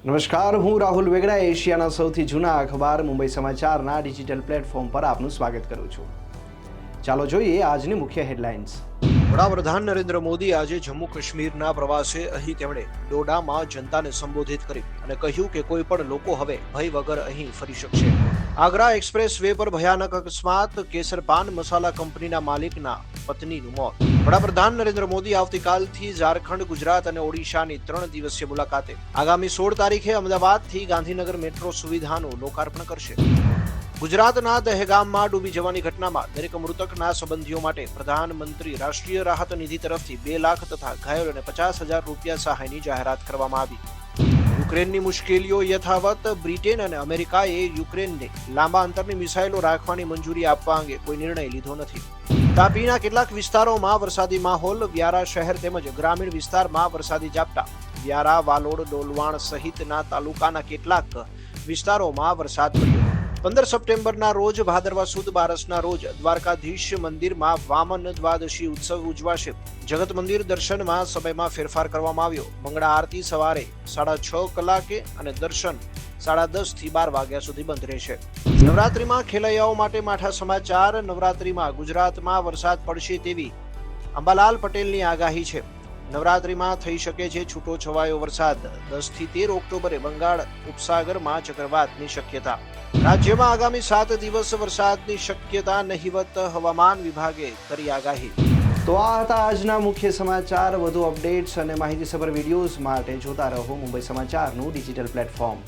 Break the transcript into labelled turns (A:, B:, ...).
A: નમસ્કાર, હું રાહુલ વેગડા એશિયાના સૌથી જૂના અખબાર મુંબઈ સમાચારના ડિજિટલ પ્લેટફોર્મ પર આપનું સ્વાગત કરું છું. ચાલો જોઈએ આજની મુખ્ય હેડલાઇન્સ. વડાપ્રધાન નરેન્દ્ર મોદી આજે જમ્મુ કાશ્મીરના પ્રવાસે અહીં તેમણે ડોડામાં જનતાને સંબોધિત કરી અને કહ્યું કે કોઈ પણ લોકો હવે ભય વગર અહીં ફરી શકશે. આગ્રા એક્સપ્રેસ વે પર ભયાનક અકસ્માત, કેસર પાન મસાલા કંપનીના માલિકના પત્નીનું મોત. વડાપ્રધાન નરેન્દ્ર મોદી આવતીકાલથી ઝારખંડ, ગુજરાત અને ઓડિશાની 3 દિવસીય મુલાકાતે આગામી 16 તારીખે અમદાવાદથી ગાંધીનગર મેટ્રો સુવિધાનું લોકાર્પણ કરશે. ગુજરાતના દહેગામમાં ડૂબી જવાની ઘટનામાં દરેક મૃતકના સંબંધીઓ માટે પ્રધાનમંત્રી રાષ્ટ્રીય રાહત નિધિ તરફથી 2 લાખ તથા ઘાયલોને 50,000 રૂપિયા સહાયની જાહેરાત કરવામાં આવી. યુક્રેનની મુશ્કેલીઓ યથાવત, બ્રિટેન અને અમેરિકાએ યુક્રેનને લાંબા અંતરની મિસાઇલો રાખવાની મંજૂરી આપવા અંગે કોઈ નિર્ણય લીધો નથી. તાપીના કેટલાક વિસ્તારોમાં વરસાદી માહોલ, વ્યારા શહેર તેમજ ગ્રામીણ વિસ્તારમાં વરસાદી ઝાપટા. વ્યારા, વાલોડ, ડોલવાણ સહિતના તાલુકાના કેટલાક વિસ્તારોમાં વરસાદ પડ્યો. 15 સપ્ટેમ્બરના રોજ ભાદરવા સુદ બારસના રોજ દ્વારકાધીશ મંદિરમાં વામન દ્વાદશી ઉત્સવ ઉજવાશે. જગત મંદિર દર્શનમાં સમયમાં ફેરફાર કરવામાં આવ્યો. મંગળા આરતી સવારે 6:30 કલાકે અને દર્શન 10:30 થી 12 વાગ્યા સુધી બંધ રહેશે. નવરાત્રીમાં ખેલૈયાઓ માટે માઠા સમાચાર. નવરાત્રીમાં ગુજરાતમાં વરસાદ પડશે તેવી અંબાલાલ પટેલની આગાહી છે. નવરાત્રીમાં થઈ શકે છે છૂટો છવાયો વરસાદ. 10 થી 13 ઓક્ટોબરે બંગાળ ઉપસાગરમાં ચક્રવાતની શક્યતા. રાજ્યમાં આગામી 7 દિવસ વરસાદની શક્યતા નહિવત, હવામાન વિભાગે કરી આગાહી. તો આ હતા આજના મુખ્ય સમાચાર. વધુ અપડેટ્સ અને માહિતીસભર વિડીયોઝ માટે જોતા રહો મુંબઈ સમાચારનું ડિજિટલ પ્લેટફોર્મ.